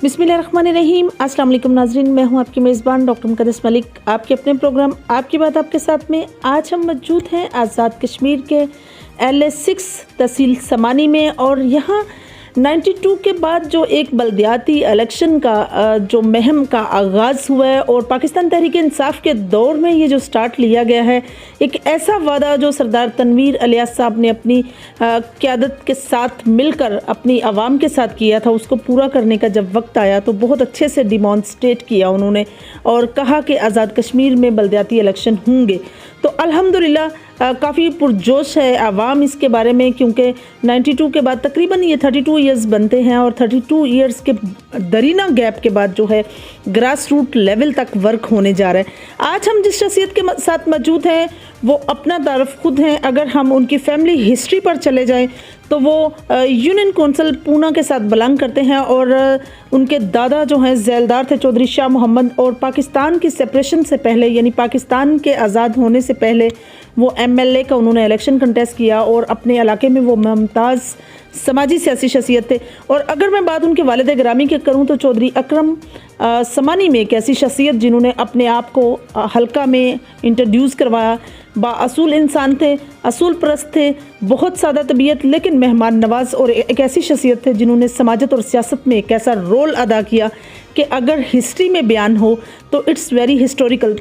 बिस्मिल्लाहिर्रहमानिर्रहीम। अस्सलाम वालेकुम नाज़रीन, मैं हूं आपकी मेज़बान डॉक्टर मुक़द्दस मलिक। आपके अपने प्रोग्राम आपकी बात आपके साथ में आज हम मौजूद हैं आज़ाद कश्मीर के LA6 तहसील समानी में। और यहाँ 92 के बाद जो एक बल्दियाती इलेक्शन का जो मुहिम का आगाज़ हुआ है और पाकिस्तान तहरीक इंसाफ के दौर में ये जो स्टार्ट लिया गया है, एक ऐसा वादा जो सरदार तनवीर इलियास साहब ने अपनी क़यादत के साथ मिलकर अपनी आवाम के साथ किया था, उसको पूरा करने का जब वक्त आया तो बहुत अच्छे से डिमॉन्स्ट्रेट किया उन्होंने और कहा कि आज़ाद कश्मीर में बल्दियाती इलेक्शन होंगे। तो अल्हम्दुलिल्लाह काफ़ी पुरजोश है आवाम इसके बारे में, क्योंकि 92 के बाद तकरीबन ये 32 इयर्स बनते हैं और 32 इयर्स के दरीना गैप के बाद जो है ग्रास रूट लेवल तक वर्क होने जा रहा है। आज हम जिस शख्सियत के साथ मौजूद हैं वो अपना तारफ़ खुद हैं। अगर हम उनकी फैमिली हिस्ट्री पर चले जाएं तो वो यूनियन कौंसिल पूना के साथ बिलोंग करते हैं और उनके दादा जो हैं ज़ैलदार थे चौधरी शाह मोहम्मद, और पाकिस्तान की सेपरेशन से पहले यानी पाकिस्तान के आज़ाद होने से पहले वो MLA का उन्होंने इलेक्शन कंटेस्ट किया और अपने इलाके में वो मुमताज़ समाजी सियासी शख्सियत थे। और अगर मैं बात उनके वालिद गिरामी की करूं तो चौधरी अकरम समानी में एक ऐसी शख्सियत जिन्होंने अपने आप को हल्का में इंट्रोड्यूस करवाया, बाअसूल इंसान थे, असूल परस्त थे, बहुत सादा तबीयत लेकिन मेहमान नवाज, और एक ऐसी शख्सियत थे जिन्होंने समाजत और सियासत में एक ऐसा रोल अदा किया कि अगर हिस्ट्री में बयान हो तो इट्स वेरी हिस्टोरिकल,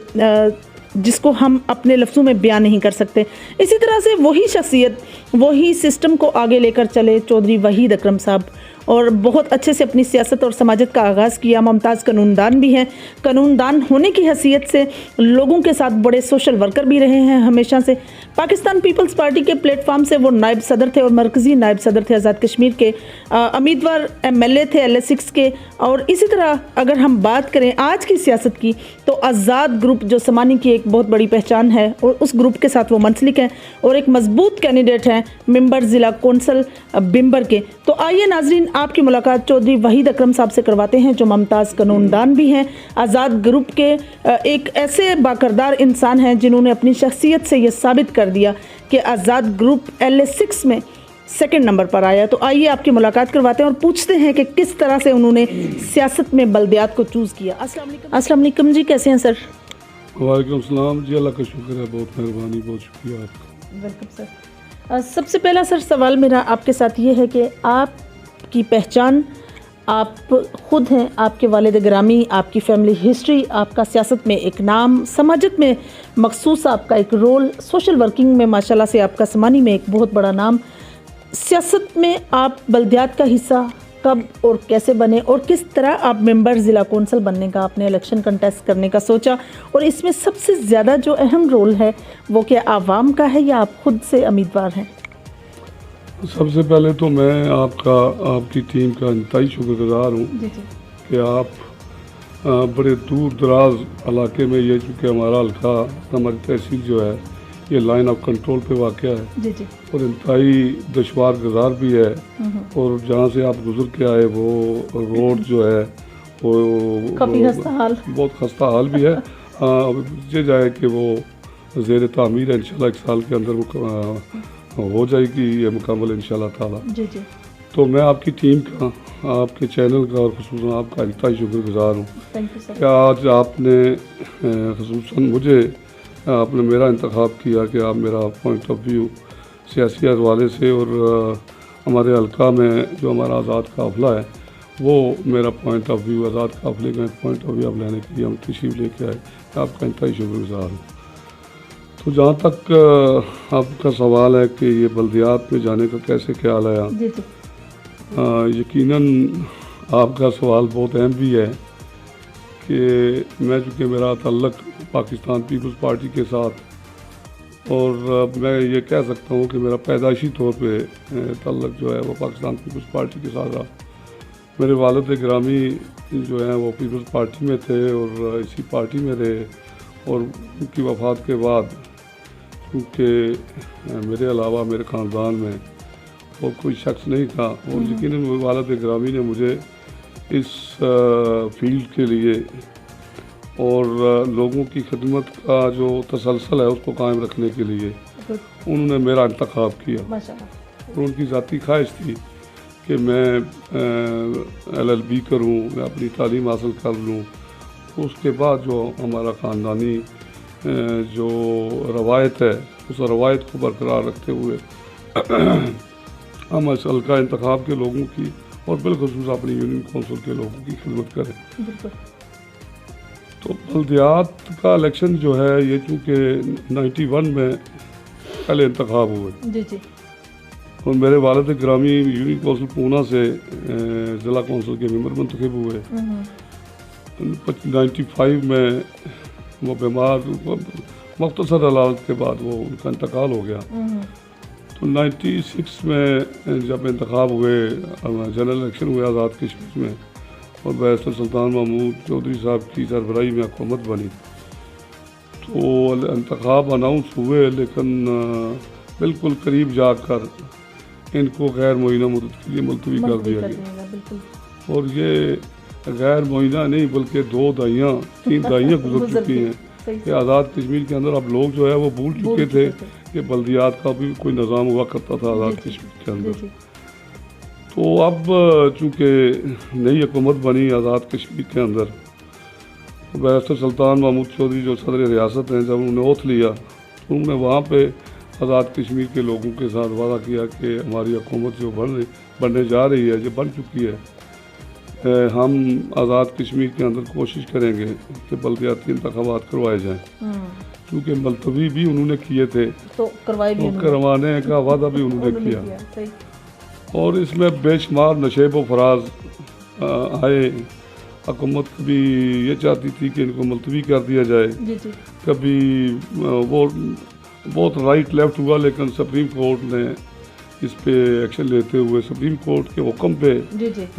जिसको हम अपने लफ्ज़ों में बयान नहीं कर सकते। इसी तरह से वही शख्सियत वही सिस्टम को आगे लेकर चले चौधरी वहीद अकरम साहब, और बहुत अच्छे से अपनी सियासत और समाजत का आगाज़ किया। मुमताज़ कानूनदान भी हैं, कानूनदान होने की हैसियत से लोगों के साथ बड़े सोशल वर्कर भी रहे हैं हमेशा से। पाकिस्तान पीपल्स पार्टी के प्लेटफार्म से वो नायब सदर थे और मरकज़ी नायब सदर थे आज़ाद कश्मीर के, उम्मीदवार MLA थे LA6 के। और इसी तरह अगर हम बात करें आज की सियासत की तो आज़ाद ग्रुप जो समानी की एक बहुत बड़ी पहचान है और उस ग्रुप के साथ वो मुंसलिक हैं और एक मजबूत कैंडिडेट हैं मेंबर ज़िला कौंसल बिम्बर के। तो आइए नाजरीन आपकी मुलाकात चौधरी वहीद अकरम साहब से करवाते हैं जो मुमताज़ कानूनदान भी हैं, आज़ाद ग्रुप के एक ऐसे बाकरदार इंसान हैं जिन्होंने अपनी शख्सियत से ये साबित कर दिया कि आज़ाद ग्रुप LA6 में सेकंड नंबर पर आया। तो आइए आपकी मुलाकात करवाते हैं और पूछते हैं कि किस तरह से उन्होंने सियासत में बल्दियात को चूज़ किया। अस्सलाम वालेकुम जी, कैसे हैं सर? वालेकुम सलाम जी, अल्लाह का शुक्र है, बहुत मेहरबानी, बहुत शुक्रिया आपका। Welcome sir. सबसे पहला सर सवाल मेरा आपके साथ ये है कि आपकी पहचान आप ख़ुद हैं, आपके वालिद गिरामी, आपकी फ़ैमिली हिस्ट्री, आपका सियासत में एक नाम, समाजत में मखसूस आपका एक रोल, सोशल वर्किंग में माशाल्लाह से आपका समानी में एक बहुत बड़ा नाम। सियासत में आप बल्दियात का हिस्सा कब और कैसे बने और किस तरह आप मेंबर ज़िला कौंसिल बनने का, आपने इलेक्शन कंटेस्ट करने का सोचा, और इसमें सबसे ज़्यादा जो अहम रोल है वो क्या आवाम का है या आप ख़ुद से उम्मीदवार हैं? सबसे पहले तो मैं आपकी टीम का इंतहाई शुक्रगुजार हूँ कि आप बड़े दूर दराज इलाके में, ये चूँकि हमारा हल्का हमारी तहसील जो है ये लाइन ऑफ कंट्रोल पे वाक़या है और इंतहाई दुश्वार गुजार भी है, और जहाँ से आप गुजर के आए वो रोड जो है वो बहुत खस्ता हाल भी है। मुझे जाए कि वो ज़ेर तामीर है, इंशाल्लाह 1 साल के अंदर हो जाएगी ये मुकम्मल इंशाल्लाह ताला। तो मैं आपकी टीम का, आपके चैनल का और ख़ुसूसन आपका इंतहाई शुक्रगुजार हूँ कि आज आपने ख़ुसूसन मुझे आपने मेरा इंतखाब किया कि आप मेरा पॉइंट ऑफ व्यू सियासी हवाले से और हमारे हल्का में जो हमारा आज़ाद काफ़िला है वो मेरा पॉइंट ऑफ व्यू, आज़ाद काफ़िले का पॉइंट ऑफ व्यू आप लेने के लिए हम तशरीफ़ लेके आए, आपका इंतहाई शुक्रगुजार हूँ। तो जहाँ तक आपका सवाल है कि ये बल्दियात में जाने का कैसे ख्याल आया, यकीनन आपका सवाल बहुत अहम भी है कि मैं चूँकि मेरा तल्लक पाकिस्तान पीपल्स पार्टी के साथ, और मैं ये कह सकता हूँ कि मेरा पैदाइशी तौर पे तल्लक जो है वो पाकिस्तान पीपल्स पार्टी के साथ रहा। मेरे वालिद गिरामी जो हैं वो पीपल्स पार्टी में थे और इसी पार्टी में रहे, और उनकी वफ़ात के बाद क्योंकि मेरे अलावा मेरे ख़ानदान में और कोई शख्स नहीं था, और यकीनन वालिद गिरामी ने मुझे इस फील्ड के लिए और लोगों की खिदमत का जो तसलसल है उसको कायम रखने के लिए उन्होंने मेरा इंतखाब किया, और उनकी ज़ाती ख्वाहिश थी कि मैं LLB करूं, मैं अपनी तालीम हासिल कर लूं। उसके बाद जो हमारा ख़ानदानी जो रवायत है उस रवायत को बरकरार रखते हुए हम इस हल्का इंतखाब के लोगों की और बिलखुसूस अपनी यूनियन कौंसिल के लोगों की खिदमत करें। तो बल्दियात का इलेक्शन जो है ये चूँकि 91 में पहले इंतखाब हुए जी जी। और मेरे वालिद ग्रामी यूनियन कौंसिल पूना से ज़िला कौंसिल के मेंबर मुंतखब हुए। 95 में वो बीमार मुख्तसर हालात के बाद वो उनका इंतकाल हो गया। तो 96 में जब इंतखाब हुए, जनरल इलेक्शन हुए आज़ाद कश्मीर में और बैरिस्टर सुल्तान महमूद चौधरी साहब की सरबराही में हुकूमत बनी, तो इंतखाब अनाउंस हुए, लेकिन बिल्कुल करीब जाकर इनको गैर मुइना मुद्दत के लिए मुलतवी कर दिया गया। और ये गैर मुइना नहीं बल्कि 2 दहाइयाँ 3 दहाइयाँ गुजर चुकी हैं कि आज़ाद कश्मीर के अंदर अब लोग जो है वो भूल चुके थे कि बल्दियात का भी कोई निज़ाम हुआ करता था आज़ाद कश्मीर के अंदर। तो अब चूँकि नई हुकूमत बनी आज़ाद कश्मीर के अंदर, बैरिस्टर सुल्तान महमूद चौधरी जो सदर रियासत हैं, जब उन्होंने ओथ लिया तो उन्होंने वहाँ पे आज़ाद कश्मीर के लोगों के साथ वादा किया कि हमारी हुकूमत जो बनने जा रही है, जो बन चुकी है, हम आज़ाद कश्मीर के अंदर कोशिश करेंगे कि बल्दियाती इंतखाबात करवाए जाएँ। क्योंकि मुलतवी भी उन्होंने किए थे तो करवाने का वादा भी उन्होंने किया। और इसमें बेशुमार नशेब व फराज आए। हुकूमत भी ये चाहती थी कि इनको मुलतवी कर दिया जाए, कभी वो बहुत राइट लेफ्ट हुआ, लेकिन सुप्रीम कोर्ट ने इस पे एक्शन लेते हुए सुप्रीम कोर्ट के हुक्म पे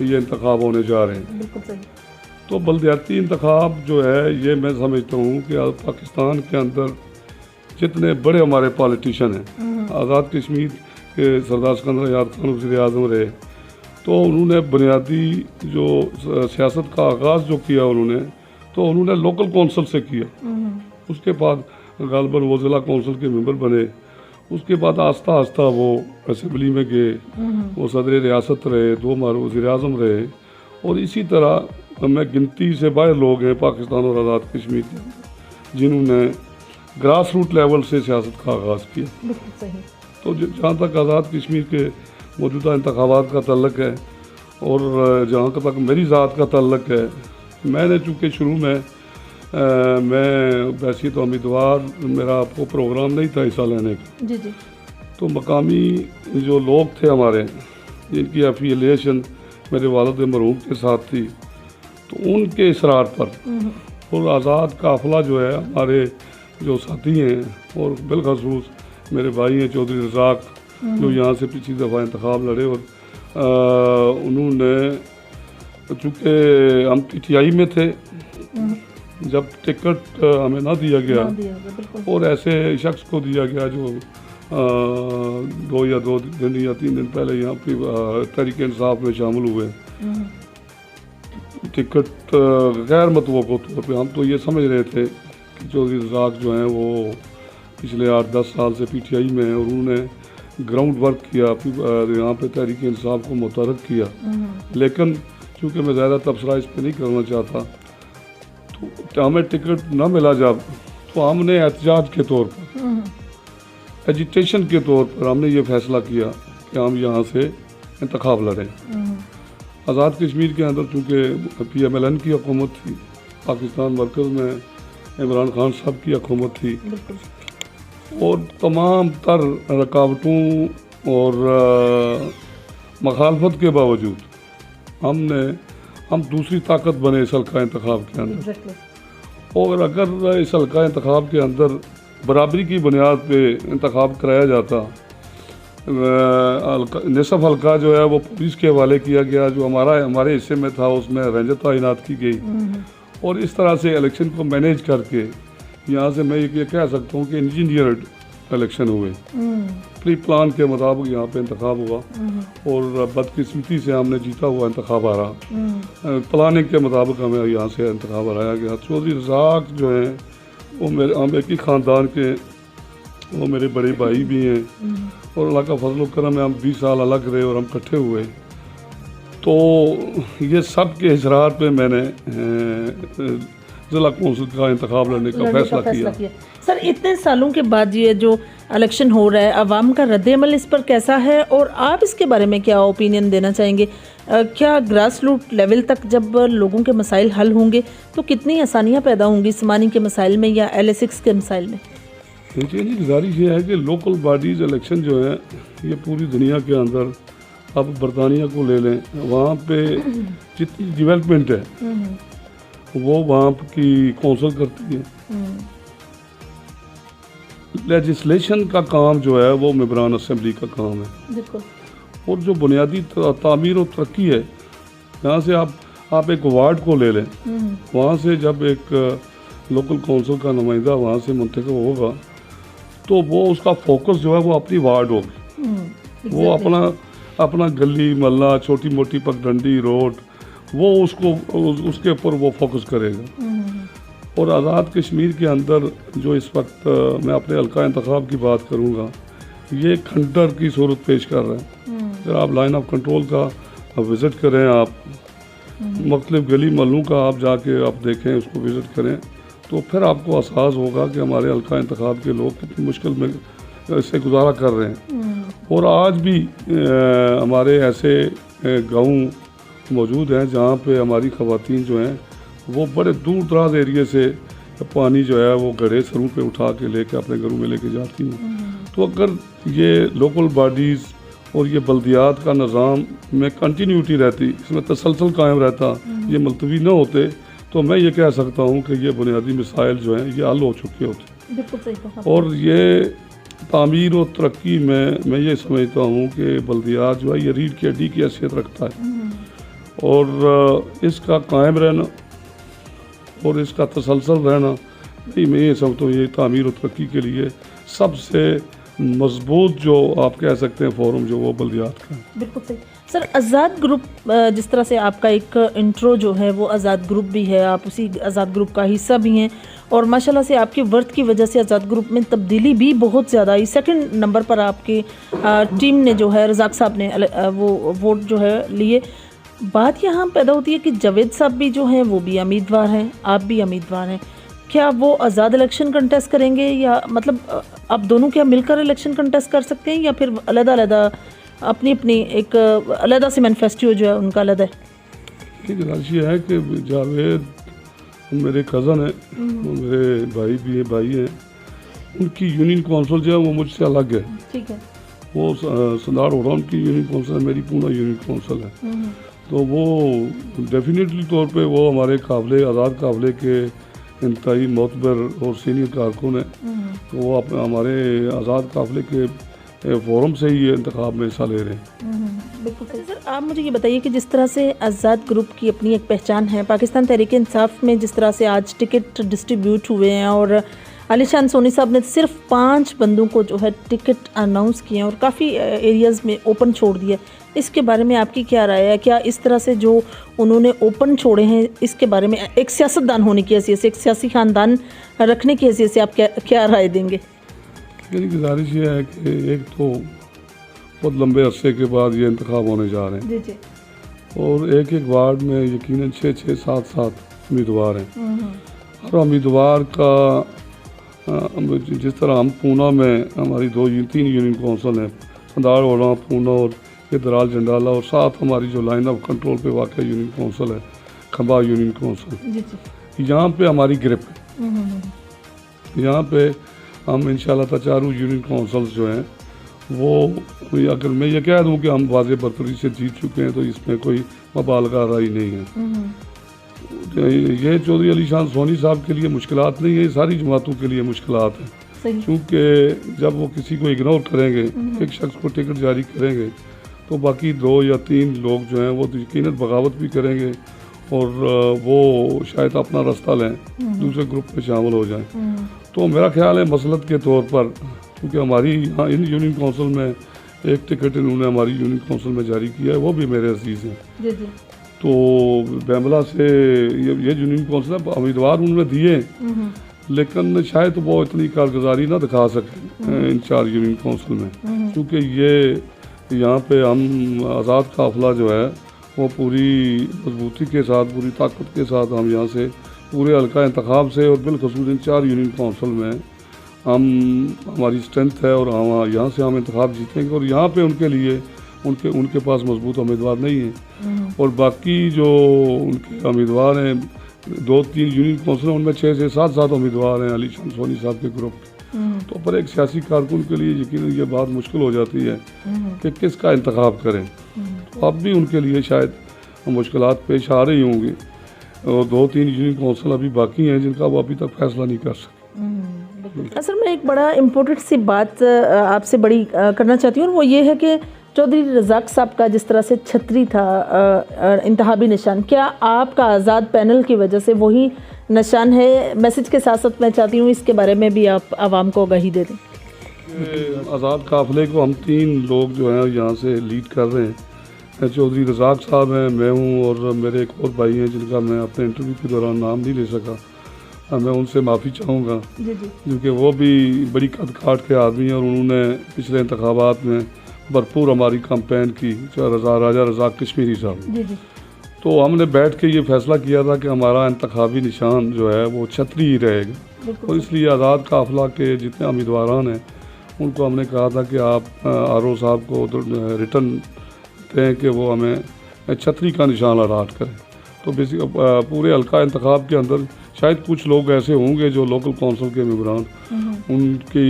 ये इंतखाब होने जा रहे हैं। बिल्कुल सही। तो बल्दियाती इंतखाब जो है ये मैं समझता हूँ कि पाकिस्तान के अंदर जितने बड़े हमारे पॉलिटिशियन हैं, आज़ाद कश्मीर के सरदार सिकंदर आज़ाद खान वज़ीर आज़म रहे, तो उन्होंने बुनियादी जो सियासत का आगाज़ जो किया उन्होंने लोकल कौंसिल से किया। उसके बाद गालबन वो ज़िला कौंसिल के मेंबर बने। उसके बाद आस्ता आस्ता वो असम्बली में गए, वो सदर रियासत रहे, 2 बार वज़ीर आज़म रहे। और इसी तरह में गिनती से बाहर लोग हैं पाकिस्तान और आज़ाद कश्मीर के जिन्होंने ग्रास रूट लेवल से सियासत का आगाज़ किया। तो जहाँ तक आज़ाद कश्मीर के मौजूदा इंतखाबात का तल्लक है और जहाँ तक मेरी ज़ात का तल्लक है, मैंने चूँकि शुरू में मैं वैसे तो उम्मीदवार, मेरा आपको प्रोग्राम नहीं था हिस्सा लेने का। जी जी। तो मकामी जो लोग थे हमारे जिनकी एफिलिएशन मेरे वालिद मरहूम के साथ थी, तो उनके इसरार पर और आज़ाद काफ़िला जो है हमारे जो साथी हैं और बिलखसूस मेरे भाई हैं चौधरी रज़ाक जो यहाँ से पिछली दफ़ा इंतखाब लड़े, और उन्होंने चूँकि हम PTI में थे जब टिकट हमें ना दिया गया और ऐसे शख्स को दिया गया जो 2 या 2 दिन या 3 दिन पहले यहाँ पे तहरीक इंसाफ में शामिल हुए। टिकट गैर मतवक़्क़ा तौर पे हम तो ये समझ रहे थे कि चौधरी रज़ाक जो हैं वो पिछले 8-10 साल से PTI में हैं और उन्होंने ग्राउंड वर्क किया, यहाँ पे तहरीक इंसाफ को मुतहर्रिक किया। लेकिन चूँकि मैं ज़्यादा तबसरा इस पर नहीं करना चाहता, तो हमें टिकट ना मिला जब, तो हमने एहतजाज के तौर पर, एजिटेशन के तौर पर हमने ये फैसला किया कि हम यहाँ से इंतखाब लड़ें। आज़ाद कश्मीर के अंदर चूँकि PMLN की हुकूमत थी, पाकिस्तान मरकज़ में इमरान खान साहब की हुकूमत थी, और तमाम तर रुकावटों और मखालफत के बावजूद हम दूसरी ताकत बने इस हल्का इंतखाब के अंदर। और अगर इस हल्का इंतखाब के अंदर बराबरी की बुनियाद पे इंतखाब कराया जाता, निसफ हल्का जो है वो पुलिस के हवाले किया गया, जो हमारे हिस्से में था उसमें रेंजर तैनात की गई, और इस तरह से इलेक्शन को मैनेज करके यहाँ से मैं ये कह सकता हूँ कि इंजीनियर्ड इलेक्शन हुए, प्री प्लान के मुताबिक यहाँ पे इंतखाब हुआ और बदकिस्मती से हमने जीता हुआ इंतखाब आ रहा। प्लानिंग के मुताबिक हमें यहाँ से इंतखाब हराया गया। चौधरी रज़ाक जो हैं वो हम एक ही ख़ानदान के, वो मेरे बड़े भाई भी हैं और अल्लाह का फजल करम है, हम 20 साल अलग रहे और हम इकट्ठे हुए। तो ये सब के इसरार पे मैंने ज़िला कौंसिल का इंतखाब लड़ने का फैसला किया। सर इतने सालों के बाद ये जो इलेक्शन हो रहा है, आवाम का रद्द-ए-अमल इस पर कैसा है और आप इसके बारे में क्या ओपिनियन देना चाहेंगे? क्या ग्रास रूट लेवल तक जब लोगों के मसाइल हल होंगे तो कितनी आसानियाँ पैदा होंगी समानी के मसाइल में या LA6 के मसाइल में? देखिए जी, गुजारिश ये है कि लोकल बॉडीज़ इलेक्शन जो है ये पूरी दुनिया के अंदर, अब बरतानिया को ले लें, वहाँ पे जितनी डेवलपमेंट है वो वहाँ की कौंसिल करती है। लेजिस्लेशन का काम जो है वो मेंबरान असेंबली का काम है। बिल्कुल। और जो बुनियादी तामीर और तरक्की है, यहाँ से आप एक वार्ड को ले लें, वहाँ से जब एक लोकल कौंसिल का नुमाइंदा वहाँ से मुंतखब होगा तो वो उसका फोकस जो है वो अपनी वार्ड होगी। वो अपना गली मोहल्ला, छोटी मोटी पगडंडी रोड, वो उसके ऊपर वो फोकस करेगा। और आज़ाद कश्मीर के अंदर जो इस वक्त मैं अपने हल्का इंतखाब की बात करूँगा, ये खंडर की सूरत पेश कर रहे हैं। अगर आप लाइन ऑफ कंट्रोल का विज़िट करें, आप मुख्तलिफ गली महलों का आप जाके आप देखें, उसको विज़िट करें, तो फिर आपको एहसास होगा कि हमारे हल्का इंतखाब के लोग कितनी मुश्किल में इससे गुजारा कर रहे हैं। और आज भी हमारे ऐसे गाँव मौजूद हैं जहाँ पे हमारी ख़वातीन जो हैं वो बड़े दूर दराज एरिए से पानी जो है वो घड़े सरों पे उठा के लेके अपने घरों में लेके जाती हैं। तो अगर ये लोकल बॉडीज़ और ये बल्दियात का निज़ाम में कंटिन्यूटी रहती, इसमें तसलसल कायम रहता, ये मुलतवी न होते, तो मैं ये कह सकता हूँ कि ये बुनियादी मसाइल जो हैं ये हल हो चुके होते। बिल्कुल सही कहा। और ये तामीर और तरक्की में मैं ये समझता हूँ कि बल्दियात जो है ये रीढ़ की हड्डी की हैसियत रखता है। और इसका कायम रहना और इसका तसलसल रहना, मैं ये समझता हूँ ये तामीर और तरक्की के लिए सबसे मजबूत जो आप कह सकते हैं फोरम जो वो बल्दियात का। बिल्कुल सही। सर आज़ाद ग्रुप, जिस तरह से आपका एक इंट्रो जो है वो आज़ाद ग्रुप भी है, आप उसी आज़ाद ग्रुप का हिस्सा भी हैं और माशाल्लाह से आपके वर्थ की वजह से आज़ाद ग्रुप में तब्दीली भी बहुत ज़्यादा आई। सेकंड नंबर पर आपकी टीम ने जो है रज़ाक साहब ने वो वोट जो है लिए। बात यहाँ पैदा होती है कि जावेद साहब भी जो हैं वो भी उम्मीदवार हैं, आप भी उम्मीदवार हैं, क्या वो आज़ाद इलेक्शन कंटेस्ट करेंगे या मतलब आप दोनों क्या मिलकर इलेक्शन कंटेस्ट कर सकते हैं या फिर अलग-अलग अपनी एक अलग से मैनिफेस्टो जो है उनका अलग है? एक राशि है कि जावेद मेरे कज़न है, वो मेरे भाई हैं, उनकी यूनियन काउंसिल जो है वो मुझसे अलग है। ठीक है। वो संदाड़ हो रहा उनकी यूनियन काउंसिल है, मेरी पूना यूनियन काउंसिल है। तो वो डेफिनेटली तौर पे वो हमारे काबिले आज़ाद काबिले के इंतहाई मोतबर और सीनियर कारकुन है। तो वो अपने हमारे आज़ाद काबिले के फोरम से ही ये इंतखाब में हिस्सा ले रहे हैं। बिल्कुल सही। सर आप मुझे ये बताइए कि जिस तरह से आज़ाद ग्रुप की अपनी एक पहचान है, पाकिस्तान तहरीक इंसाफ में जिस तरह से आज टिकट डिस्ट्रीब्यूट हुए हैं और अलीशान सोनी साहब ने सिर्फ 5 बंदों को जो है टिकट अनाउंस किए हैं और काफ़ी एरियाज़ में ओपन छोड़ दिया, इसके बारे में आपकी क्या राय है? क्या इस तरह से जो उन्होंने ओपन छोड़े हैं इसके बारे में एक सियासतदान होने की हैसियत से, एक सियासी ख़ानदान रखने की हैसियत से आप क्या राय देंगे? मेरी गुजारिश ये है कि एक तो बहुत लंबे अरसे के बाद ये इंतखाब होने जा रहे हैं। जी। और एक वार्ड में यकीनन 6-6, 7-7 उम्मीदवार हैं। हर उम्मीदवार का जिस तरह हम पूना में हमारी 2-3 यूनियन काउंसिल हैं, संदाड़ ओला, पूना और ये दराल जंडाला, और साथ हमारी जो लाइन ऑफ कंट्रोल पे वाक़ यूनियन काउंसिल है खंबा यूनियन काउंसिल, यहाँ पे हमारी ग्रिप है। यहाँ पे हम इंशाल्लाह चारों यूनियन काउंसिल्स जो हैं वो, अगर मैं ये कह दूँ कि हम वाज़े बरतरी से जीत चुके हैं तो इसमें कोई मुबालगा राय नहीं है। ये चौधरी अलीशान सोनी साहब के लिए मुश्किलात नहीं है, सारी जमातों के लिए मुश्किलात हैं। क्योंकि जब वो किसी को इग्नोर करेंगे, एक शख्स को टिकट जारी करेंगे, तो बाकी 2 या 3 लोग जो हैं वो तो यकीनन बगावत भी करेंगे और वो शायद अपना रास्ता लें, दूसरे ग्रुप में शामिल हो जाएं। तो मेरा ख्याल है मसलत के तौर पर, क्योंकि हमारी यहाँ इन यूनियन काउंसिल में एक टिकट इन्होंने हमारी यूनियन काउंसिल में जारी किया है, वो भी मेरे अजीज़ हैं। तो बैमला से ये यूनियन काउंसिल उम्मीदवार उन्होंने दिए, लेकिन शायद वो इतनी कारगुजारी ना दिखा सके इन 4 यूनियन काउंसिल में, क्योंकि ये यहाँ पे हम आज़ाद काफिला जो है वो पूरी मजबूती के साथ, पूरी ताकत के साथ हम यहाँ से पूरे हल्का इंतखाब से और बिलखसूस 4 यूनियन काउंसिल में हमारी स्ट्रेंथ है और हम यहाँ से हम इंतखाब जीतेंगे। और यहाँ पे उनके लिए उनके पास मजबूत उम्मीदवार नहीं है और बाकी जो उनके उम्मीदवार हैं 2-3 यूनियन काउंसिल उनमें 6 से 7 उम्मीदवार हैं अली शान सोनी साहब के ग्रुप। तो पर एक सियासी कारकुन के लिए यकीन ये बात मुश्किल हो जाती है कि किसका इंतखाब करें। तो अब भी उनके लिए शायद मुश्किलात पेश आ रही होंगी और 2-3 यूनियन काउंसिल अभी बाकी हैं जिनका वो अभी तक फैसला नहीं कर सके। असल में एक बड़ा इम्पोर्टेंट सी बात आपसे बड़ी करना चाहती हूँ और वो ये है कि चौधरी रज़ाक साहब का जिस तरह से छतरी था इंतहाबी निशान, क्या आपका आज़ाद पैनल की वजह से वही निशान है? मैसेज के साथ साथ मैं चाहती हूँ इसके बारे में भी आप आवाम को आगाही दे दें। आज़ाद काफ़िले को हम 3 लोग जो हैं यहाँ से लीड कर रहे हैं। चौधरी रज़ाक साहब हैं, मैं हूँ और मेरे एक और भाई हैं जिनका मैं अपने इंटरव्यू के दौरान नाम नहीं ले सका। मैं उनसे माफ़ी चाहूँगा क्योंकि वो भी बड़ी कद काट के आदमी हैं और उन्होंने पिछले इंतखाबात में भरपूर हमारी कैंपेन की। राजा रज़ाक कश्मीरी साहब, तो हमने बैठ के ये फैसला किया था कि हमारा इंतखाबी निशान जो है वो छतरी ही रहेगा। तो इसलिए आज़ाद काफ़िला के जितने उम्मीदवारान हैं उनको हमने कहा था कि आप आर.ओ. साहब को रिटर्न दें कि वो हमें छतरी का निशान अलाट करें। तो बेसिक पूरे हल्का इंतखाब के अंदर शायद कुछ लोग ऐसे होंगे जो लोकल काउंसिल के मेंबरान उनकी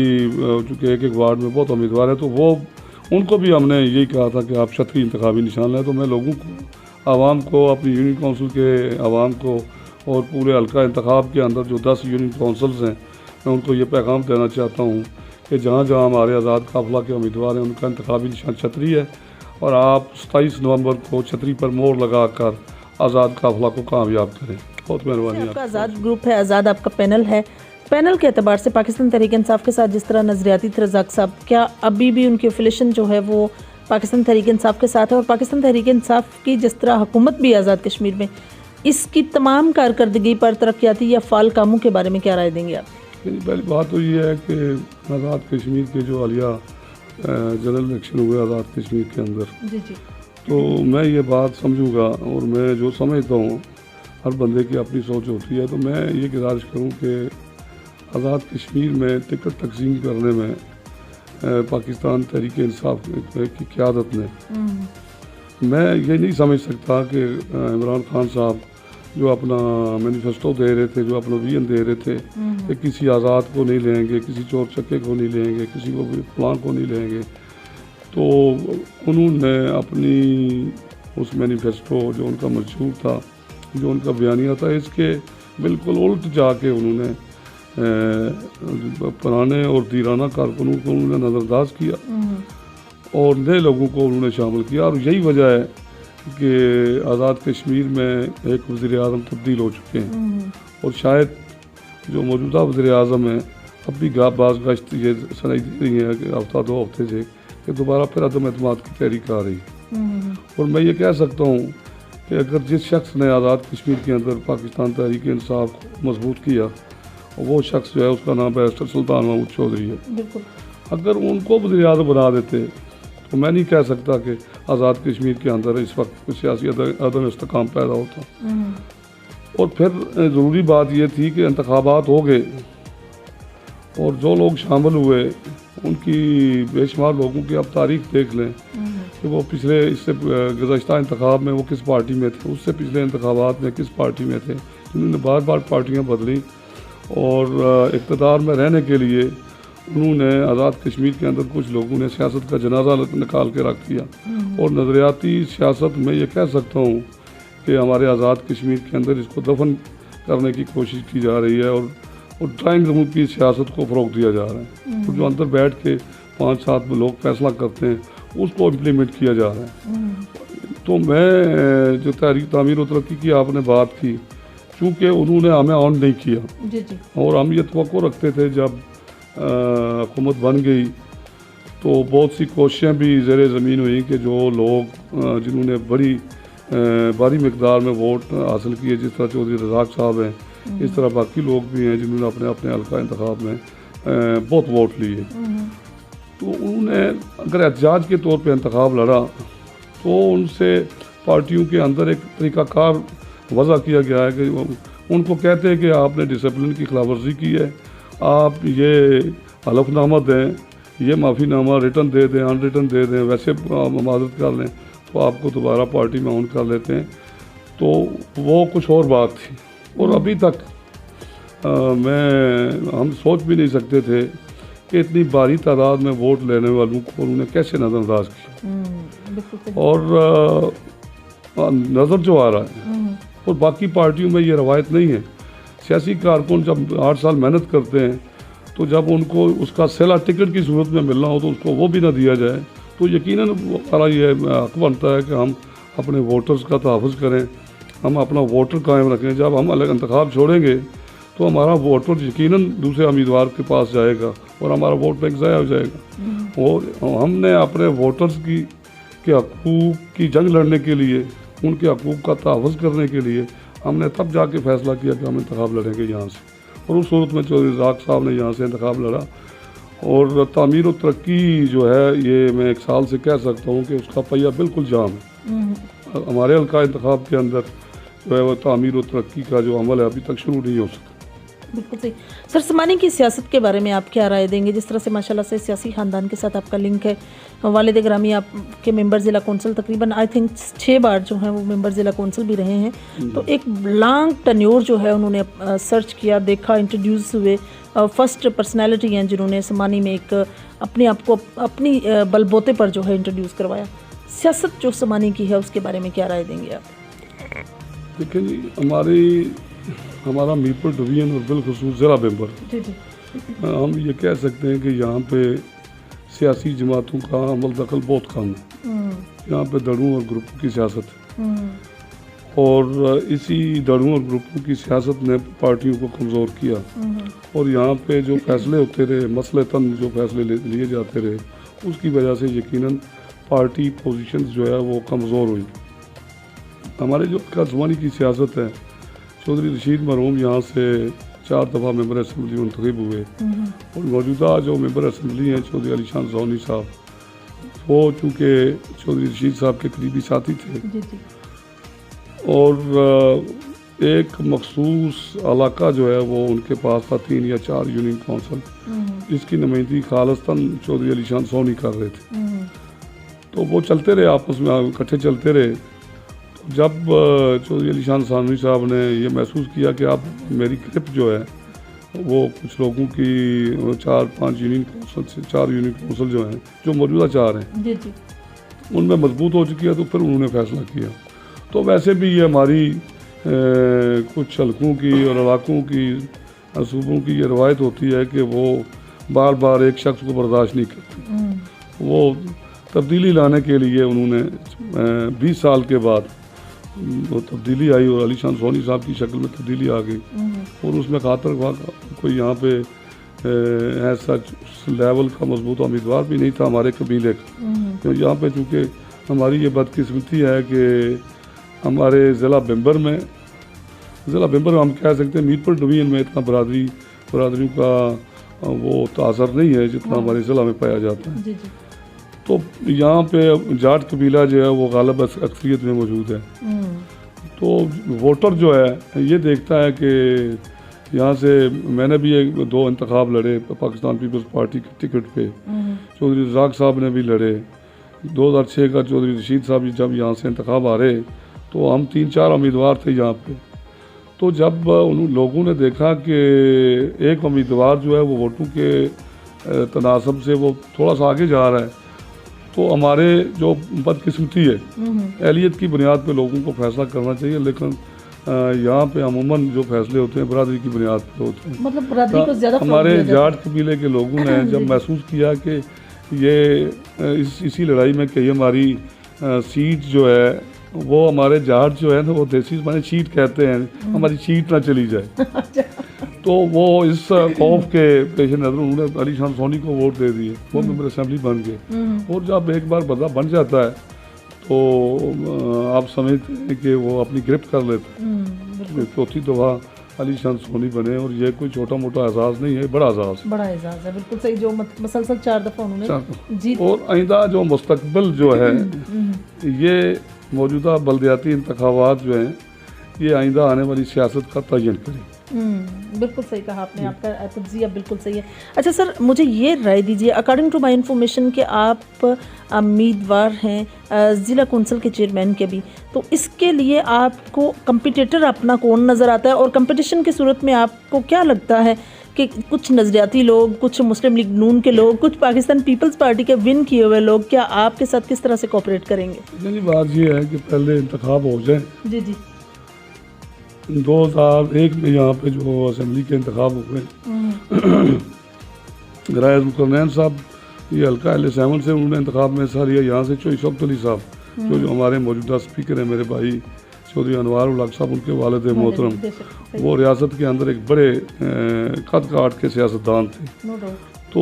चूँकि एक वार्ड में बहुत उम्मीदवार है, तो वो उनको भी हमने यही कहा था कि आप छतरी इंतखाबी निशान लें। तो मैं लोगों को, आवाम को, अपनी यूनियन काउंसिल के आवाम को और पूरे हल्का इंतखाब के अंदर जो 10 यूनियन काउंसिल्स हैं, मैं उनको ये पैगाम देना चाहता हूँ कि जहाँ जहाँ हमारे आज़ाद काफ़िला के उम्मीदवार हैं उनका इंतखाबी निशान छतरी है और आप 27 नवंबर को छतरी पर मोहर लगाकर आज़ाद काफ़िला को कामयाब करें। बहुत मेहरबानी। आपका आज़ाद ग्रुप है, आज़ाद आपका पैनल है। पैनल के एतबार से पाकिस्तान तहरीक इंसाफ के साथ जिस तरह नज़रियाती थे रज़ाक साहब, क्या अभी भी उनकी एफिलेशन जो है वो पाकिस्तान तहरीक इंसाफ के साथ है? और पाकिस्तान तहरीक इंसाफ की जिस तरह हुकूमत भी आज़ाद कश्मीर में, इसकी तमाम कारकर्दगी पर, तरक्याती या फ़ाल कामों के बारे में क्या राय देंगे आप? पहली बात तो ये है कि आज़ाद कश्मीर के जो हालिया जनरल इलेक्शन हुए आज़ाद कश्मीर के अंदर, तो मैं ये बात समझूंगा और मैं जो समझता हूँ, हर बंदे की अपनी सोच होती है, तो मैं ये गुजारिश करूँ कि आज़ाद कश्मीर में टिकट तकसीम करने में पाकिस्तान तहरीक इंसाफ की क़यादत ने, मैं ये नहीं समझ सकता कि इमरान खान साहब जो अपना मैनिफेस्टो दे रहे थे, जो अपना विजन दे रहे थे कि किसी आज़ाद को नहीं लेंगे, किसी चोर चक्के को नहीं लेंगे, किसी को फलां को नहीं लेंगे, तो उन्होंने अपनी उस मैनिफेस्टो जो उनका मशहूर था, जो उनका बयानिया था, इसके बिल्कुल उल्ट जाके उन्होंने पुराने और दीराना कारकुनों को उन्होंने नज़रअंदाज किया और नए लोगों को उन्होंने शामिल किया। और यही वजह है कि आज़ाद कश्मीर में एक वज़ीर आज़म तब्दील हो चुके हैं और शायद जो मौजूदा वज़ीर आज़म हैं अब भी बाज़ गश्त ये सुनाई दे रही है कि हफ्ता 2 हफ्ते से कि दोबारा फिर अदम एतमाद की तहरीक आ रही है। और मैं ये कह सकता हूँ कि अगर जिस शख्स ने आज़ाद कश्मीर के अंदर पाकिस्तान तहरीक इंसाफ को मजबूत किया, वो शख्स जो है उसका नाम बैरिस्टर सुल्तान महमूद चौधरी है। अगर उनको वज़ीर आज़म बना देते तो मैं नहीं कह सकता कि आज़ाद कश्मीर के अंदर इस वक्त कुछ सियासी अदम इस्तेकाम पैदा होता। और फिर ज़रूरी बात यह थी कि इंतखाबात हो गए और जो लोग शामिल हुए उनकी बेशुमार लोगों की अब तारीख देख लें कि वो पिछले इससे गुज़श्ता इंतखाब में वो किस पार्टी में थे, उससे पिछले इंतखाबात में किस पार्टी में थे, जिन्होंने बार बार पार्टियाँ बदली और इक़्तिदार में रहने के लिए उन्होंने आज़ाद कश्मीर के अंदर कुछ लोगों ने सियासत का जनाजा निकाल के रख दिया। और नज़रियाती सियासत में ये कह सकता हूँ कि हमारे आज़ाद कश्मीर के अंदर इसको दफन करने की कोशिश की जा रही है और ड्राइंग रूम की सियासत को फ़रोग़ दिया जा रहा है। तो जो अंदर बैठ के 5-7 लोग फैसला करते हैं उसको इम्प्लीमेंट किया जा रहा है। तो मैं जो तहरीक तामीर और तरक्की की आपने बात की, चूँकि उन्होंने हमें ऑन नहीं किया और हम ये तवक्को रखते थे जब हुकूमत बन गई तो बहुत सी कोशिशें भी ज़ेरे ज़मीन हुई कि जो लोग जिन्होंने बड़ी भारी मकदार में वोट हासिल किए, जिस तरह चौधरी रज़ाक साहब हैं, इस तरह बाकी लोग भी हैं जिन्होंने अपने अपने हल्का इंतखाब में बहुत वोट लिए, तो उन्होंने अगर एहतजाज के तौर पे इंतखाब लड़ा तो उनसे पार्टियों के अंदर एक तरीक़ाकार वज़ा किया गया है कि उनको कहते हैं कि आपने डिसिप्लिन की खिलाफवर्जी की है, आप ये हलफनामा दें, ये माफ़ीनामा रिटर्न दे दें, अनरिटन दे दें, वैसे माजरत कर लें तो आपको दोबारा पार्टी में ऑन कर लेते हैं। तो वो कुछ और बात थी। और अभी तक हम सोच भी नहीं सकते थे कि इतनी भारी तादाद में वोट लेने वालों को उन्होंने कैसे नज़रअंदाज किया। और नज़र जो आ रहा है, और बाकी पार्टियों में ये रवायत नहीं है। सियासी कारकुन जब 8 साल मेहनत करते हैं तो जब उनको उसका सेला टिकट की सूरत में मिलना हो तो उसको वो भी ना दिया जाए, तो यकीनन हमारा ये हक बनता है कि हम अपने वोटर्स का तहफ़्फ़ुज़ करें, हम अपना वोटर कायम रखें। जब हम अलग इंतखाब छोड़ेंगे तो हमारा वोटर यकीनन दूसरे उम्मीदवार के पास जाएगा और हमारा वोट बैंक ज़ाया हो जाएगा। और हमने अपने वोटर्स के हकूक़ की जंग लड़ने के लिए, उनके हकूक़ का तहफ़्फ़ुज़ करने के लिए हमने तब जाके फ़ैसला किया कि हम इंतखाब लड़ेंगे यहाँ से। और उस सूरत में चौधरी रज़ाक साहब ने यहाँ से इंतखाब लड़ा। और तामीर और तरक्की जो है, ये मैं 1 साल से कह सकता हूँ कि उसका पहिया बिल्कुल जाम है। हमारे हल्का इंतखाब के अंदर जो है वो तामीर और तरक्की का जो अमल है अभी तक शुरू नहीं हो सका। बिल्कुल सही। सर, समानी की सियासत के बारे में आप क्या राय देंगे? जिस तरह से माशाल्लाह से सियासी ख़ानदान के साथ आपका लिंक है, वालिद ग्रामी आपके मेंबर ज़िला कौंसिल तकरीबन आई थिंक 6 बार जो हैं वो मेंबर ज़िला कौंसिल भी रहे हैं। तो एक लॉन्ग टन्योर जो है उन्होंने सर्च किया, देखा, इंट्रोड्यूस हुए, फर्स्ट पर्सनैलिटी हैं जिन्होंने समानी में एक अपने आप को अपनी बलबोते पर जो है इंट्रोड्यूस करवाया। सियासत जो समानी की है उसके बारे में क्या राय देंगे आप? देखिए जी, हमारा मीरपुर डिवीज़न और बिलखुसूस ज़िला मेंबर, हम ये कह सकते हैं कि यहाँ पे सियासी जमातों का अमल दखल बहुत कम है। यहाँ पे दड़ों और ग्रुपों की सियासत है, और इसी दड़ों और ग्रुपों की सियासत ने पार्टियों को कमज़ोर किया। और यहाँ पे जो फैसले होते रहे, मसलतन जो फैसले लिए जाते रहे, उसकी वजह से यकीनन पार्टी पोजीशन जो है वो कमज़ोर हुई। हमारे जो ज़मानी की सियासत है, चौधरी रशीद मरहूम यहाँ से 4 दफ़ा मेंबर असम्बली मुंतखब हुए, और मौजूदा जो मेंबर असम्बली हैं चौधरी अलीशान सोनी साहब, वो चूँकि चौधरी रशीद साहब के करीबी साथी थे, और एक मखसूस इलाका जो है वो उनके पास था, 3 या 4 यूनियन कौंसल, जिसकी नुमाइंदगी खालिस्तान चौधरी अलीशान सोनी कर रहे थे। तो वो चलते रहे, आपस में इकट्ठे चलते रहे। जब चौधरी अलीशान सानवी साहब ने ये महसूस किया कि अब मेरी ग्रिप जो है वो कुछ लोगों की 4-5 यूनियन कौंसल से 4 यूनियन कौंसल जो हैं, जो मौजूदा 4 हैं, उनमें मजबूत हो चुकी है, तो फिर उन्होंने फैसला किया। तो वैसे भी ये हमारी कुछ हलकों की और इलाकों की, सूबों की ये रवायत होती है कि वो बार बार एक शख्स को बर्दाश्त नहीं करते। वो तब्दीली लाने के लिए उन्होंने 20 साल के बाद वो तब्दीली आई, और अलीशान सोनी साहब की शक्ल में तब्दीली आ गई। और उसमें खातर कोई यहाँ पे ऐसा लेवल का मजबूत उम्मीदवार भी नहीं था हमारे कबीले का। तो यहाँ पे चूँकि हमारी ये बदकिस्मती है कि हमारे ज़िला मेंबर में हम कह सकते हैं मीरपुर डिवीज़न में इतना बरादरियों का वो तासर नहीं है जितना हमारे ज़िला में पाया जाता है। तो यहाँ पे जाट कबीला जो है वो गालिब अक्सरियत में मौजूद है। तो वोटर जो है ये देखता है कि यहाँ से मैंने भी 2 इंतखाब लड़े पाकिस्तान पीपल्स पार्टी के टिकट पे, चौधरी रज़ाक साहब ने भी लड़े। 2006 का चौधरी रशीद साहब जब यहाँ से इंतखाब आ रहे तो हम 3-4 उम्मीदवार थे यहाँ पे। तो जब उन लोगों ने देखा कि एक उम्मीदवार जो है वो वोटों के तनासब से वो थोड़ा सा आगे जा रहा है, तो हमारे जो बदकिस्मती है, एहलियत की बुनियाद पे लोगों को फैसला करना चाहिए, लेकिन यहाँ पे अमूमन जो फैसले होते हैं बरादरी की बुनियाद पे होते हैं। मतलब बरादरी को ज़्यादा हमारे जाट कबीले के लोगों ने जब महसूस किया कि ये इसी लड़ाई में कि हमारी सीट जो है वो हमारे जाट जो है ना वो देसी माने चीट कहते हैं, हमारी चीट ना चली जाए। तो वो इस खौफ के पेश नज़र उन्होंने अलीशान सोनी को वोट दे दिए, वो मेंबर असेंबली बन गए। और जब एक बार बंदा बन जाता है तो आप समझते हैं कि वो अपनी ग्रिप कर लेते हैं। 4थी दफ़ा अलीशान सोनी बने, और ये कोई छोटा मोटा एहसास नहीं है, बड़ा एहसास है। बिल्कुल सही, जो मसलसल 4 दफ़ा उन्होंने जीत। और आइंदा जो मुस्तकबिल जो है ये मौजूदा बल्दियाती इंतखाबात जो हैं ये आइंदा आने वाली सियासत का तयन करें। बिल्कुल सही कहा आपने, आपका तज्जिया बिल्कुल सही है। अच्छा सर, मुझे ये राय दीजिए, अकॉर्डिंग टू माय इन्फॉर्मेशन कि आप उम्मीदवार हैं ज़िला कौंसिल के चेयरमैन के भी, तो इसके लिए आपको कंपटीटर अपना कौन नज़र आता है, और कंपटीशन की सूरत में आपको क्या लगता है कि कुछ नज़रियाती लोग, कुछ मुस्लिम लीग नून के लोग, कुछ पाकिस्तान पीपल्स पार्टी के विन किए हुए लोग क्या आपके साथ किस तरह से कोऑपरेट करेंगे? जी, बात ये है कि पहले इंतखाब हो जाए। जी जी। 2001 में यहाँ पे जो असेंबली के इंतखाब हो गए, गराय जुल्करनैन साहब ये हल्का LA7 से उन्होंने इंतखाब में हिस्सा लिया। यहाँ से चौधरी शौकत अली साहब जो हमारे मौजूदा स्पीकर हैं, मेरे भाई चौधरी अनवार उल हक साहब, उनके वालिद मोहतरम, वो रियासत के अंदर एक बड़े कद काट के सियासतदान थे। तो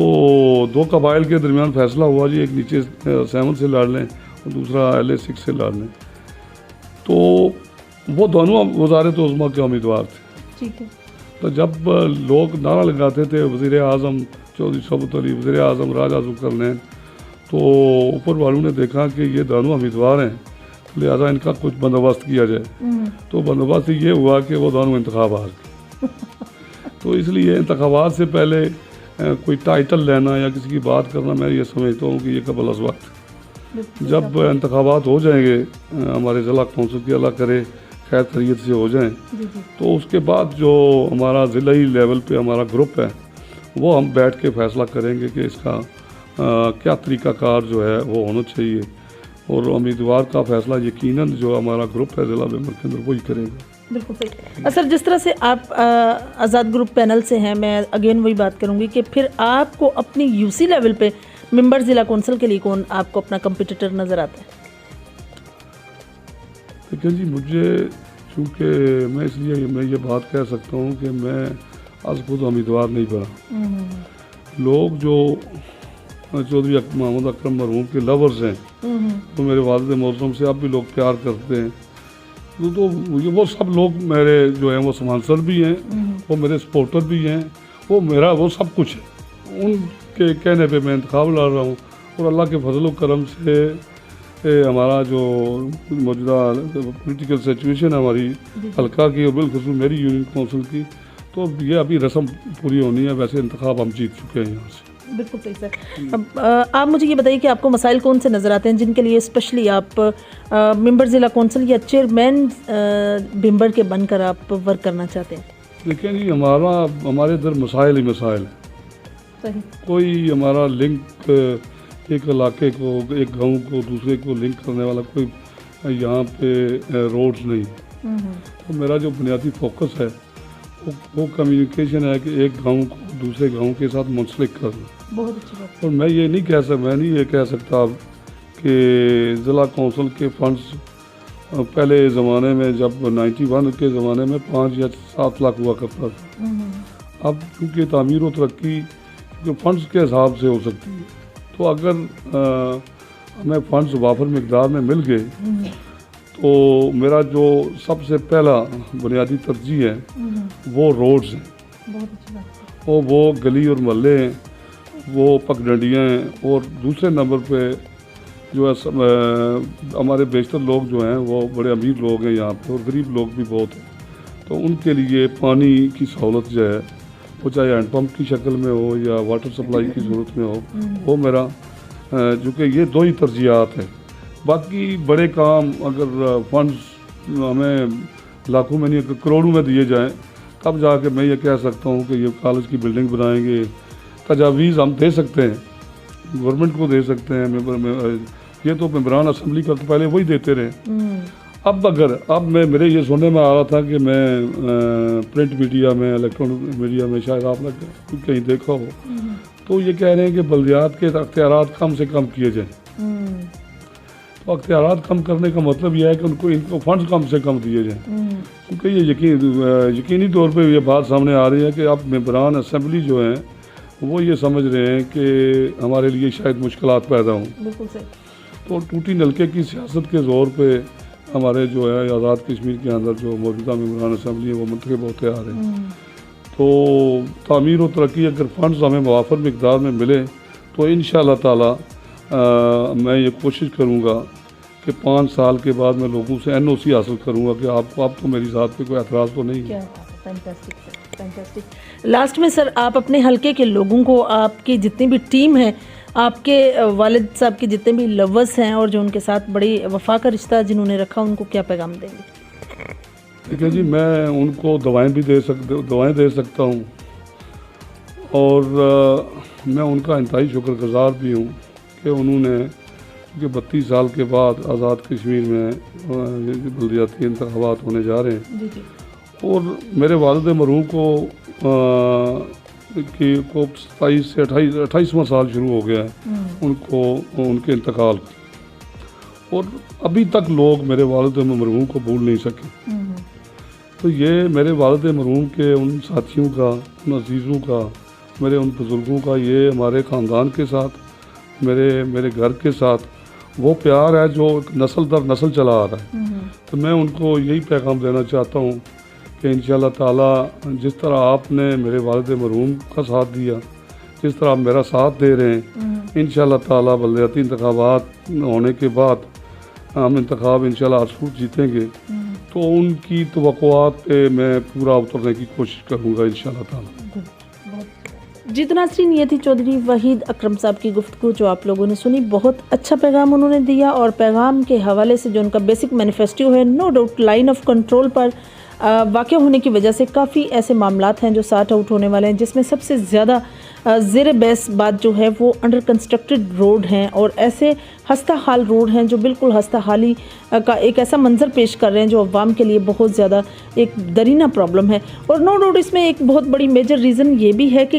दो कबाइल के दरमियान फैसला हुआ जी, एक नीचे 7 से लड़ लें और दूसरा LA6 से लड़ लें। तो वो दोनों वज़ारत उज़्मा के उम्मीदवार थे। ठीक है। तो जब लोग नारा लगाते थे वज़ीर आज़म चौधरी शौकत अली, वज़ीर आज़म राजा जुल्करनैन, तो ऊपर वालों ने देखा कि ये दोनों उम्मीदवार हैं, लिहाजा इनका कुछ बंदोबस्त किया जाए। तो बंदोबस्त ये हुआ कि वो दोनों इंतखाब हार गए। तो इसलिए इंतखाबात से पहले कोई टाइटल लेना या किसी की बात करना, मैं ये समझता हूँ कि ये कबल अज़ वक्त। जब इंतखाबात हो जाएंगे हमारे ज़िला कौंसिल की, अल्लाह करे खैर खैरियत से हो जाएं, तो उसके बाद जो हमारा ज़िलाई लेवल पे हमारा ग्रुप है वो हम बैठ के फ़ैसला करेंगे कि इसका क्या तरीक़ाकार जो है वो होना चाहिए, और उम्मीदवार का फ़ैसला यकीनन जो हमारा ग्रुप है ज़िला मेंबर के अंदर वही करेगा। बिल्कुल सही। सर, जिस तरह से आप आज़ाद ग्रुप पैनल से हैं, मैं अगेन वही बात करूँगी कि फिर आपको अपनी UC लेवल पे मेंबर ज़िला कौंसिल के लिए कौन आपको अपना कंपटीटर नज़र आता है? देखिए जी, मुझे चूँकि मैं ये बात कह सकता हूँ कि मैं आज खुद उम्मीदवार नहीं बना। लोग जो चौधरी मोहम्मद अकरम मरहूम के लवर्स हैं, तो मेरे वालिद मोहतरम से अब भी लोग प्यार करते हैं, तो वो सब लोग मेरे जो हैं वो स्पॉन्सर भी हैं, वो मेरे सपोर्टर भी हैं, वो मेरा वो सब कुछ है। उनके कहने पे मैं इंतखाब लड़ रहा हूँ, और अल्लाह के फजल करम से हमारा जो मौजूदा पॉलिटिकल सिचुएशन है हमारी हल्का की और बिलखुसूस मेरी यूनियन कौंसिल की, तो ये अभी रस्म पूरी होनी है। वैसे इंतखाब हम जीत चुके हैं यहाँ से। बिल्कुल सही सर। अब आप मुझे ये बताइए कि आपको मसाइल कौन से नज़र आते हैं जिनके लिए स्पेशली आप मेंबर ज़िला कौंसिल या चेयरमैन मेंबर के बनकर आप वर्क करना चाहते हैं? देखिए जी, हमारे इधर मसाइल ही मसाइल है। सही। कोई हमारा लिंक एक इलाके को, एक गांव को दूसरे को लिंक करने वाला कोई यहाँ पे रोड्स नहीं। तो मेरा जो बुनियादी फोकस है वो कम्युनिकेशन है कि एक गांव को दूसरे गांव के साथ मुंसलिक करना। बहुत अच्छी बात। और मैं नहीं ये कह सकता कि ज़िला कौंसिल के फंड्स पहले ज़माने में जब 91 के ज़माने में 5 या 7 लाख हुआ करता था। अब क्योंकि तामीर और तरक्की फंड्स के हिसाब से हो सकती है, तो अगर हमें फंड्स वाफर मिकदार में मिल गए, तो मेरा जो सबसे पहला बुनियादी तरजीह है वो रोड्स हैं। बहुत अच्छी बात है। वो गली और मोहल्ले हैं, वो पगडंडियाँ हैं, और दूसरे नंबर पे जो है हमारे बेशतर लोग जो हैं वो बड़े अमीर लोग हैं यहाँ पे, और गरीब लोग भी बहुत हैं। तो उनके लिए पानी की सहूलत जो है वो चाहे हैंडपम्प की शक्ल में हो या वाटर सप्लाई की ज़रूरत में हो, वो मेरा जो कि ये 2 ही तरजीहात हैं। बाकी बड़े काम अगर फंड्स हमें लाखों में नहीं करोड़ों में दिए जाएं, तब जाके मैं ये कह सकता हूँ कि ये कॉलेज की बिल्डिंग बनाएंगे। तजावीज़ हम दे सकते हैं, गवर्नमेंट को दे सकते हैं, ये तो मेंबरान असम्बली का तो पहले वही देते रहे। अब मेरे ये सुनने में आ रहा था कि मैं प्रिंट मीडिया में, इलेक्ट्रॉनिक मीडिया में, शायद आपने कहीं देखा हो, तो ये कह रहे हैं कि बल्दियात के अख्तियारात कम से कम किए जाएँ। तो अख्तियारात कम करने का मतलब यह है कि इनको फंड्स कम से कम दिए जाएँ, क्योंकि ये यकीनी तौर पर ये बात सामने आ रही है कि अब मेंबरान असम्बली जो हैं वो ये समझ रहे हैं कि हमारे लिए शायद मुश्किलात पैदा हों। बिल्कुल सही। तो टूटी नलके की सियासत के ज़ोर पे हमारे जो है आज़ाद कश्मीर के अंदर जो मौजूदा मेंबरान असम्बली है वो मुंतखब होते आ रहे हैं। तो तामीर और तरक्की अगर फंड्स हमें मुवाफर मिकदार में मिले, तो इंशाअल्लाह ताला मैं ये कोशिश करूँगा कि 5 साल के बाद मैं लोगों से NOC हासिल करूँगा कि आपको अब तो मेरी ज़ात पे कोई एतराज़ तो नहीं है। क्या बात है, फैंटास्टिक सर, फैंटास्टिक। लास्ट में सर आप अपने हलके के लोगों को, आपकी जितनी भी टीम है, आपके वालिद साहब के जितने भी लवर्स हैं और जो उनके साथ बड़ी वफा का रिश्ता जिन्होंने रखा, उनको क्या पैगाम देंगे? ठीक है जी, मैं उनको दवाएं दे सकता हूँ और मैं उनका इंतहाई शुक्रगुज़ार भी हूँ कि उन्होंने कि 32 साल के बाद आज़ाद कश्मीर में बल्दियाती इंतखाबात होने जा रहे हैं जी जी। और मेरे वालिद मरहूम को 27 से 28वां साल शुरू हो गया है उनको उनके इंतकाल का, और अभी तक लोग मेरे वालिद मरहूम को भूल नहीं सके। तो ये मेरे वालिद मरहूम के उन साथियों का, उन अजीज़ों का, मेरे उन बुज़ुर्गों का, ये हमारे ख़ानदान के साथ, मेरे घर के साथ वो प्यार है जो नस्ल दर नस्ल चला आ रहा है। तो मैं उनको यही पैगाम देना चाहता हूँ कि इंशाअल्लाह ताला जिस तरह आपने मेरे वालिद मरहूम का साथ दिया, जिस तरह आप मेरा साथ दे रहे हैं, इंशाअल्लाह ताला बल्दियाती इंतखाबात होने के बाद हम इंतखाब इंशाअल्लाह आसूर जीतेंगे, तो उनकी तवक्कुआत पे मैं पूरा उतरने की कोशिश करूँगा इंशाअल्लाह ताला। जी तो नाज़रीन, ये थी चौधरी वहीद अकरम साहब की गुफ्तगू जो आप लोगों ने सुनी। बहुत अच्छा पैगाम उन्होंने दिया और पैगाम के हवाले से जो उनका बेसिक मैनिफेस्टो है, no doubt line of control पर वाक़या होने की वजह से काफ़ी ऐसे मामलात हैं जो सार्ट आउट होने वाले हैं, जिसमें सबसे ज़्यादा ज़ेर बहस बात जो है वो अंडर कंस्ट्रक्टेड रोड हैं और ऐसे हस्ता हाल रोड हैं जो बिल्कुल हस्ता हाली का एक ऐसा मंजर पेश कर रहे हैं जो अवाम के लिए बहुत ज़्यादा एक दरीना प्रॉब्लम है। और नो डाउट इसमें एक बहुत बड़ी मेजर रीज़न ये भी है कि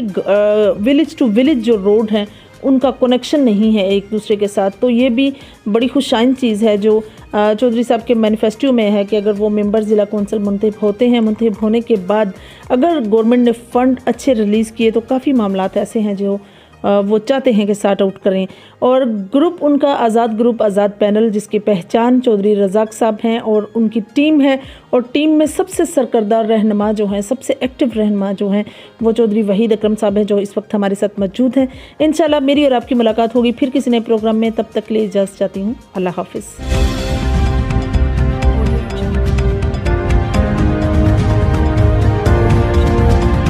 विलेज टू विलेज जो रोड हैं उनका कनेक्शन नहीं है एक दूसरे के साथ। तो ये भी बड़ी खुशाइन चीज़ है जो चौधरी साहब के मैनिफेस्टो में है कि अगर वो मेंबर ज़िला कौंसिल मुंतखब होते हैं, मुंतखब होने के बाद अगर गवर्नमेंट ने फ़ंड अच्छे रिलीज़ किए तो काफ़ी मामलात ऐसे हैं जो वो चाहते हैं कि सार्ट आउट करें। और ग्रुप उनका आज़ाद ग्रुप, आज़ाद पैनल, जिसकी पहचान चौधरी रज़ाक साहब हैं और उनकी टीम है, और टीम में सबसे सरकर्दा रहनुमा जो हैं, सबसे एक्टिव रहनुमा जो हैं, वो चौधरी वहीद अकरम साहब हैं जो इस वक्त हमारे साथ मौजूद हैं। इंशाल्लाह मेरी और आपकी मुलाकात होगी फिर किसी नए प्रोग्राम में। तब तक के लिए इजाज़त चाहती हूँ। अल्लाह हाफ़िज़।